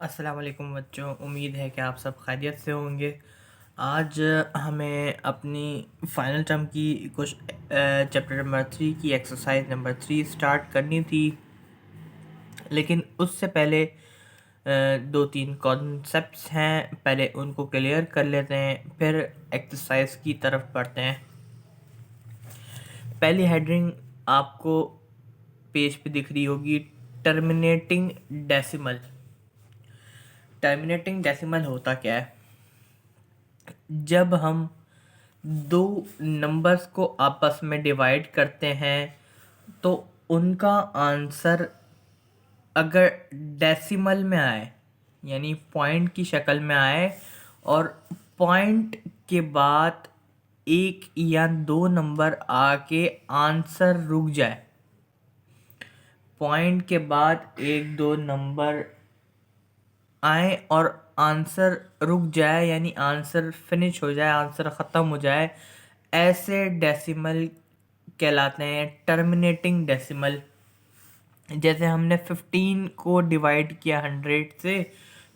अस्सलाम वालेकुम बच्चों, उम्मीद है कि आप सब खैरियत से होंगे। आज हमें अपनी फ़ाइनल टर्म की कुछ चैप्टर नंबर 3 की एक्सरसाइज नंबर 3 स्टार्ट करनी थी, लेकिन उससे पहले दो तीन कॉन्सेप्ट्स हैं, पहले उनको क्लियर कर लेते हैं, फिर एक्सरसाइज की तरफ बढ़ते हैं। पहली हेडिंग आपको पेज पे दिख रही होगी, टर्मिनेटिंग डेसिमल। टर्मिनेटिंग डेसिमल होता क्या है? जब हम दो नंबर्स को आपस में डिवाइड करते हैं तो उनका आंसर अगर डेसिमल में आए, यानी पॉइंट की शक्ल में आए, और पॉइंट के बाद एक या दो नंबर आके आंसर रुक जाए, पॉइंट के बाद एक दो नंबर आए और आंसर रुक जाए, यानी आंसर फिनिश हो जाए, आंसर ख़त्म हो जाए, ऐसे डेसिमल कहलाते हैं टर्मिनेटिंग डेसिमल। जैसे हमने 15 को डिवाइड किया 100 से,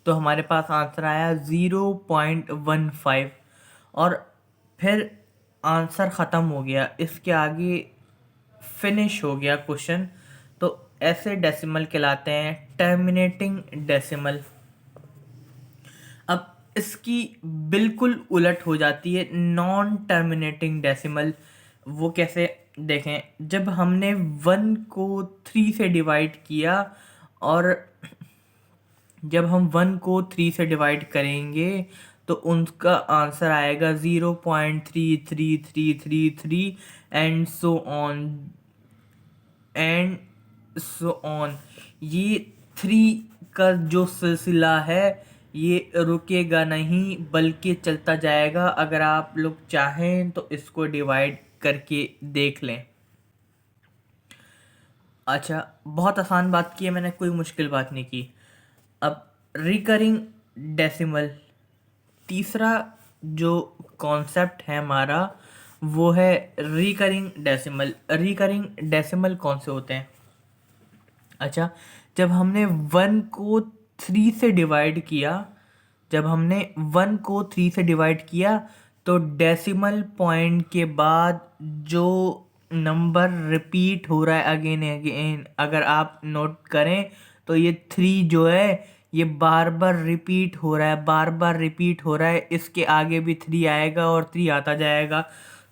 तो हमारे पास आंसर आया 0.15, और फिर आंसर ख़त्म हो गया, इसके आगे फिनिश हो गया क्वेश्चन। तो ऐसे डेसिमल कहलाते हैं टर्मिनेटिंग डेसिमल। अब इसकी बिल्कुल उलट हो जाती है नॉन टर्मिनेटिंग डेसिमल। वो कैसे? देखें, जब हमने 1 को 3 से डिवाइड किया, और जब हम 1 को 3 से डिवाइड करेंगे तो उनका आंसर आएगा 0.3333 and so on and so on. ये 3 का जो सिलसिला है ये रुकेगा नहीं, बल्कि चलता जाएगा। अगर आप लोग चाहें तो इसको डिवाइड करके देख लें। अच्छा, बहुत आसान बात की है मैंने, कोई मुश्किल बात नहीं की। अब रिकरिंग डेसिमल, तीसरा जो कॉन्सेप्ट है हमारा वो है रिकरिंग डेसिमल। रिकरिंग डेसिमल कौन से होते हैं? अच्छा, जब हमने 1 को 3 से डिवाइड किया, जब हमने 1 को 3 से डिवाइड किया तो डेसिमल पॉइंट के बाद जो नंबर रिपीट हो रहा है अगेन अगेन, अगर आप नोट करें तो ये 3 जो है ये बार बार रिपीट हो रहा है, बार बार रिपीट हो रहा है, इसके आगे भी 3 आएगा और 3 आता जाएगा।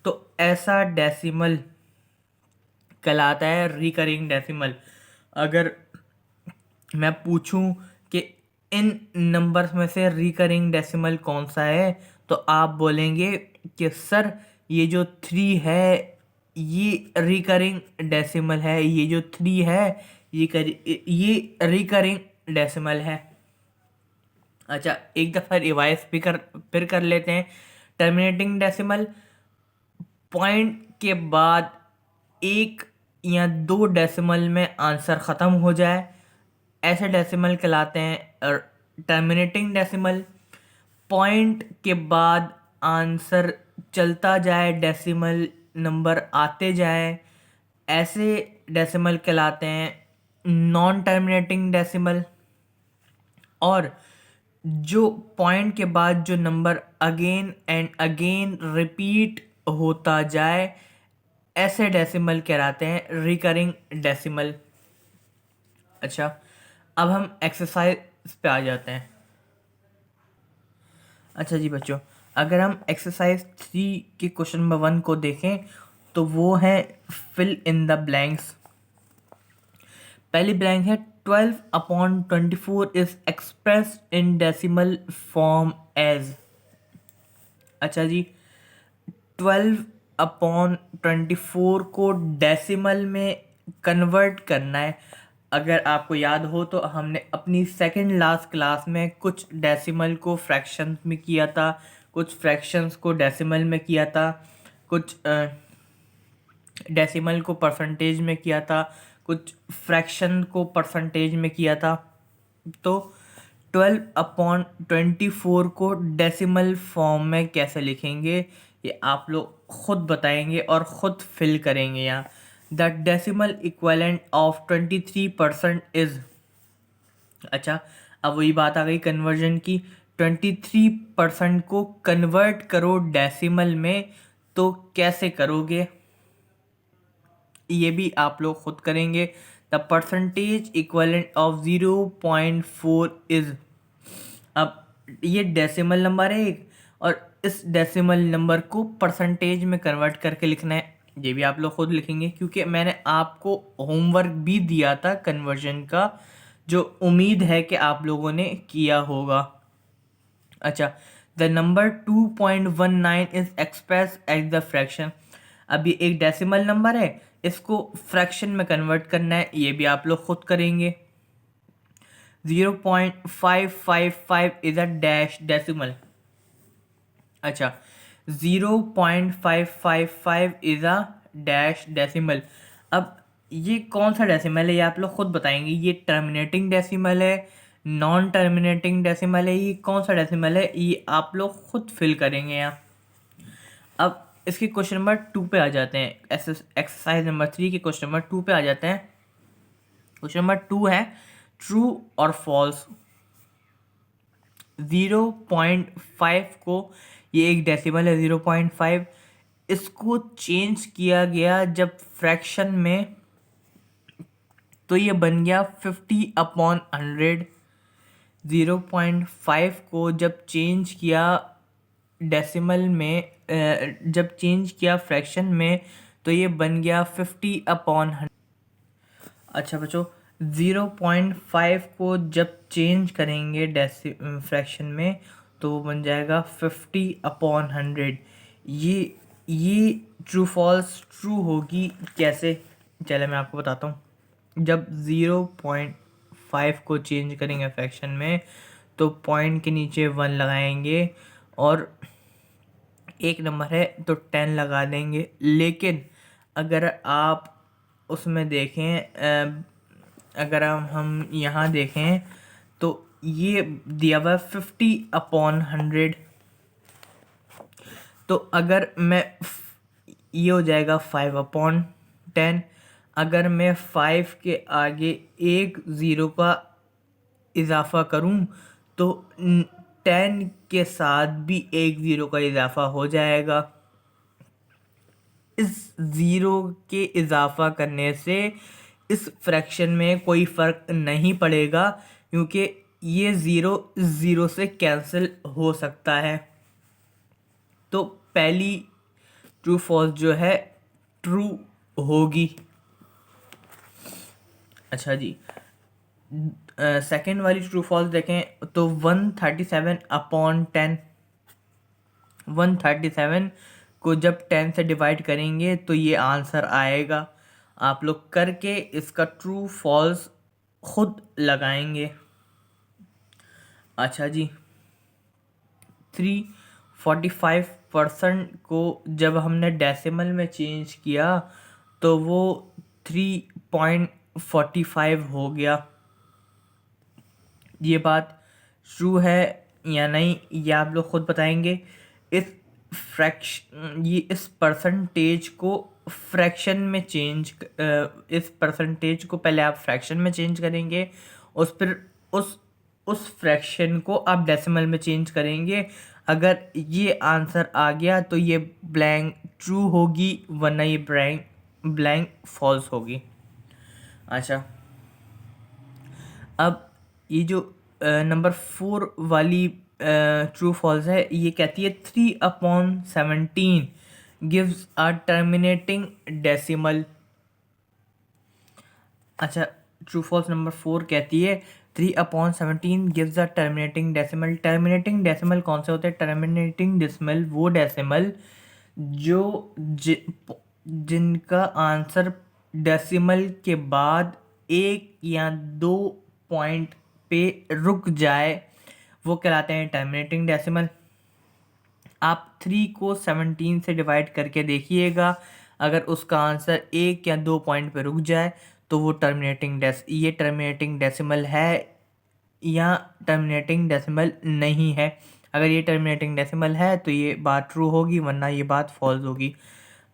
तो ऐसा डेसिमल कहलाता है रिकरिंग डेसिमल। अगर मैं पूछूं कि इन नंबर्स में से रिकरिंग डेसिमल कौन सा है, तो आप बोलेंगे कि सर ये जो 3 है ये रिकरिंग डेसिमल है, ये जो 3 है ये रिकरिंग डेसिमल है। अच्छा, एक दफ़ा रिवाइज फिर कर लेते हैं। टर्मिनेटिंग डेसिमल, पॉइंट के बाद एक या दो डेसिमल में आंसर ख़त्म हो जाए, ऐसे डेसिमल कहलाते हैं टर्मिनेटिंग डेसिमल। पॉइंट के बाद आंसर चलता जाए, डेसिमल नंबर आते जाए, ऐसे डेसिमल कहलाते हैं नॉन टर्मिनेटिंग डेसिमल। और जो पॉइंट के बाद जो number again and again repeat होता जाए, ऐसे डेसिमल कहलाते हैं रिकरिंग डेसिमल। अच्छा, अब हम एक्सरसाइज पे आ जाते हैं। अच्छा जी बच्चों, अगर हम एक्सरसाइज 3 के क्वेश्चन नंबर 1 को देखें तो वो है फिल इन द ब्लैंक्स। पहली ब्लैंक है 12/24 is expressed in decimal form as. अच्छा जी, 12/24 को डेसिमल में कन्वर्ट करना है। अगर आपको याद हो तो हमने अपनी सेकंड लास्ट क्लास में कुछ डेसिमल को फ्रैक्शंस में किया था, कुछ फ्रैक्शंस को डेसिमल में किया था, कुछ डेसिमल को परसेंटेज में किया था, कुछ फ्रैक्शन को परसेंटेज में किया था। तो 12/24 को डेसिमल फॉर्म में कैसे लिखेंगे ये आप लोग खुद बताएंगे और ख़ुद फिल करेंगे। यहाँ the decimal equivalent of 23% is. अच्छा, अब वही बात आ गई कन्वर्जन की, 23% को कन्वर्ट करो डेसिमल में, तो कैसे करोगे ये भी आप लोग खुद करेंगे। The percentage equivalent of 0.4 is, अब ये डेसिमल नंबर है एक, और इस डेसिमल नंबर को परसेंटेज में कन्वर्ट करके लिखना है, ये भी आप लोग खुद लिखेंगे क्योंकि मैंने आपको होमवर्क भी दिया था कन्वर्जन का, जो उम्मीद है कि आप लोगों ने किया होगा। अच्छा, the number 2.19 is express as the fraction, अब ये एक डेसिमल नंबर है, इसको फ्रैक्शन में कन्वर्ट करना है, ये भी आप लोग खुद करेंगे। 0.555 इज अ डैश डेसिमल। अच्छा, 0.555 इज अ डैश डेसिमल। अब ये कौन सा डेसिमल है ये आप लोग खुद बताएंगे, ये टर्मिनेटिंग डेसिमल है, नॉन टर्मिनेटिंग डेसिमल है, ये कौन सा डेसिमल है ये आप लोग खुद फिल करेंगे यहाँ। अब इसके क्वेश्चन नंबर 2 पे आ जाते हैं, एक्सरसाइज नंबर 3 के क्वेश्चन नंबर 2 पे आ जाते हैं। क्वेश्चन नंबर 2 है ट्रू और फॉल्स। 0.5 को, ये एक डेसिमल है 0.5, इसको चेंज किया गया जब फ्रैक्शन में, तो ये बन गया 50/100। 0.5 को जब चेंज किया डेसिमल में, जब चेंज किया फ्रैक्शन में, तो ये बन गया 50/100। अच्छा बच्चों, 0.5 को जब चेंज करेंगे फ्रैक्शन में, तो वो बन जाएगा 50/100। ये ट्रू फॉल्स ट्रू होगी कैसे, चले मैं आपको बताता हूँ। जब 0.5 को चेंज करेंगे फ्रैक्शन में, तो पॉइंट के नीचे 1 लगाएंगे, और एक नंबर है तो 10 लगा देंगे। लेकिन अगर आप उसमें देखें, अगर हम यहाँ देखें, तो ये दिया हुआ 50/100, तो अगर मैं ये हो जाएगा 5/10। अगर मैं 5 के आगे एक ज़ीरो का इजाफा करूं, तो 10 के साथ भी एक ज़ीरो का इजाफा हो जाएगा। इस ज़ीरो के इजाफा करने से इस फ्रैक्शन में कोई फ़र्क नहीं पड़ेगा, क्योंकि ये ज़ीरो ज़ीरो से कैंसिल हो सकता है। तो पहली ट्रू फॉल्स जो है ट्रू होगी। अच्छा जी, सेकंड वाली ट्रू फॉल्स देखें तो 137/10, 137 को जब 10 से डिवाइड करेंगे तो ये आंसर आएगा। आप लोग करके इसका ट्रू फॉल्स खुद लगाएंगे। अच्छा जी, 345% को जब हमने डेसिमल में चेंज किया, तो वो 3.45 हो गया। ये बात ट्रू है या नहीं ये आप लोग खुद बताएंगे। इस इस परसेंटेज को फ्रैक्शन में चेंज, इस परसेंटेज को पहले आप फ्रैक्शन में चेंज करेंगे, फिर उस फ्रैक्शन को आप डेसिमल में चेंज करेंगे। अगर ये आंसर आ गया तो ये ब्लैंक ट्रू होगी, वरना ये ब्लैंक फॉल्स होगी। अच्छा, अब ये जो नंबर 4 वाली ट्रू फॉल्स है, ये कहती है 3/17 गिव्स अ टर्मिनेटिंग डेसिमल। अच्छा, ट्रू फॉल्स नंबर 4 कहती है 3/17 gives a terminating decimal. Terminating decimal कौन से होते हैं? टर्मिनेटिंग डेसिमल वो डेसिमल जो जिनका आंसर डेसिमल के बाद एक या दो पॉइंट पे रुक जाए, वो कहलाते हैं टर्मिनेटिंग डेसिमल। आप 3 को 17 से डिवाइड करके देखिएगा, अगर उसका आंसर एक या दो पॉइंट पे रुक जाए तो वो ये टर्मिनेटिंग डेसिमल है या टर्मिनेटिंग डेसिमल नहीं है। अगर ये टर्मिनेटिंग डेसिमल है तो ये बात ट्रू होगी, वरना ये बात फॉल्स होगी।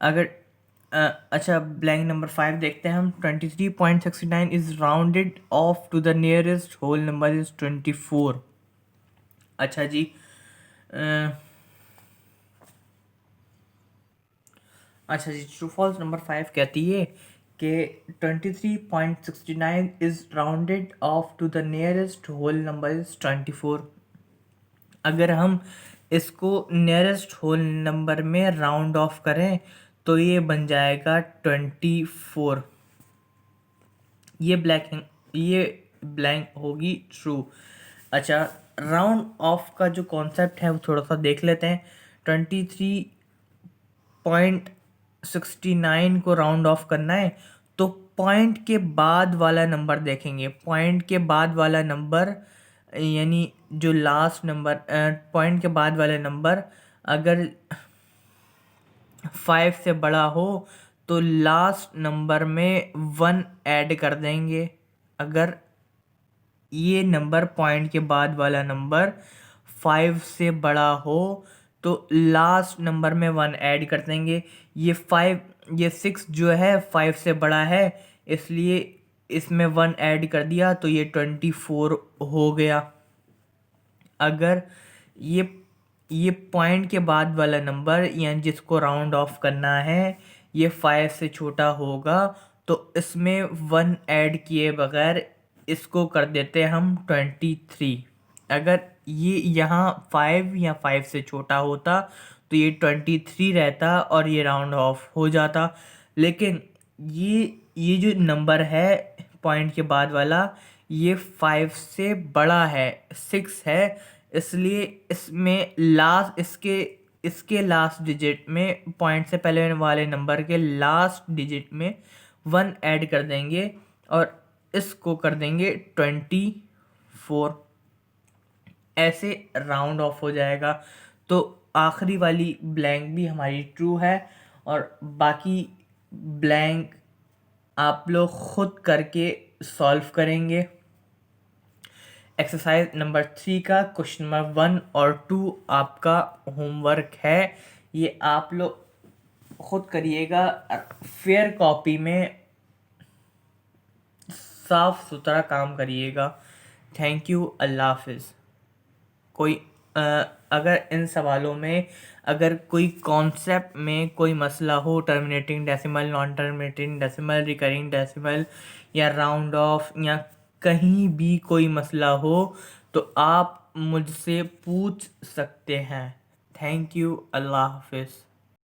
अगर अच्छा, ब्लैंक नंबर 5 देखते हैं हम। 23.69 is rounded off to the nearest whole number is 24। अच्छा जी। अ, अच्छा जी, ट्रू फॉल्स नंबर 5 कहती है कि 23.69 is rounded off to the nearest whole number is 24। अगर हम इसको नियरेस्ट होल नंबर में राउंड ऑफ करें तो ये बन जाएगा 24। ये ब्लैंक होगी ट्रू। अच्छा, राउंड ऑफ का जो कॉन्सेप्ट है वो थोड़ा सा देख लेते हैं। 23.69 को राउंड ऑफ करना है तो पॉइंट के बाद वाला नंबर देखेंगे। पॉइंट के बाद वाला नंबर यानी जो लास्ट नंबर, पॉइंट के बाद वाले नंबर अगर 5 से बड़ा हो तो लास्ट नंबर में 1 ऐड कर देंगे। अगर ये नंबर, पॉइंट के बाद वाला नंबर 5 से बड़ा हो तो लास्ट नंबर में 1 ऐड कर देंगे। ये 6 जो है 5 से बड़ा है, इसलिए इसमें 1 ऐड कर दिया तो ये 24 हो गया। अगर ये पॉइंट के बाद वाला नंबर यानी जिसको राउंड ऑफ करना है ये 5 से छोटा होगा तो इसमें 1 ऐड किए बगैर इसको कर देते हम 23। अगर ये यहाँ 5 या 5 से छोटा होता तो ये 23 रहता और ये राउंड ऑफ हो जाता। लेकिन ये जो नंबर है पॉइंट के बाद वाला ये 5 से बड़ा है, 6 है, इसलिए इसमें लास्ट इसके लास्ट डिजिट में, पॉइंट से पहले वाले नंबर के लास्ट डिजिट में 1 ऐड कर देंगे और इसको कर देंगे 24। ऐसे राउंड ऑफ हो जाएगा। तो आखिरी वाली ब्लैंक भी हमारी ट्रू है और बाकी ब्लैंक आप लोग खुद करके सॉल्व करेंगे। एक्सरसाइज नंबर 3 का क्वेश्चन नंबर 1 और 2 आपका होमवर्क है। ये आप लोग खुद करिएगा, फेयर कॉपी में साफ सुथरा काम करिएगा। थैंक यू, अल्लाह हाफिज़। कोई अगर इन सवालों में अगर कोई कॉन्सेप्ट में कोई मसला हो, terminating decimal, non terminating decimal, recurring decimal या राउंड ऑफ या कहीं भी कोई मसला हो तो आप मुझसे पूछ सकते हैं। थैंक यू, अल्लाह हाफिज़।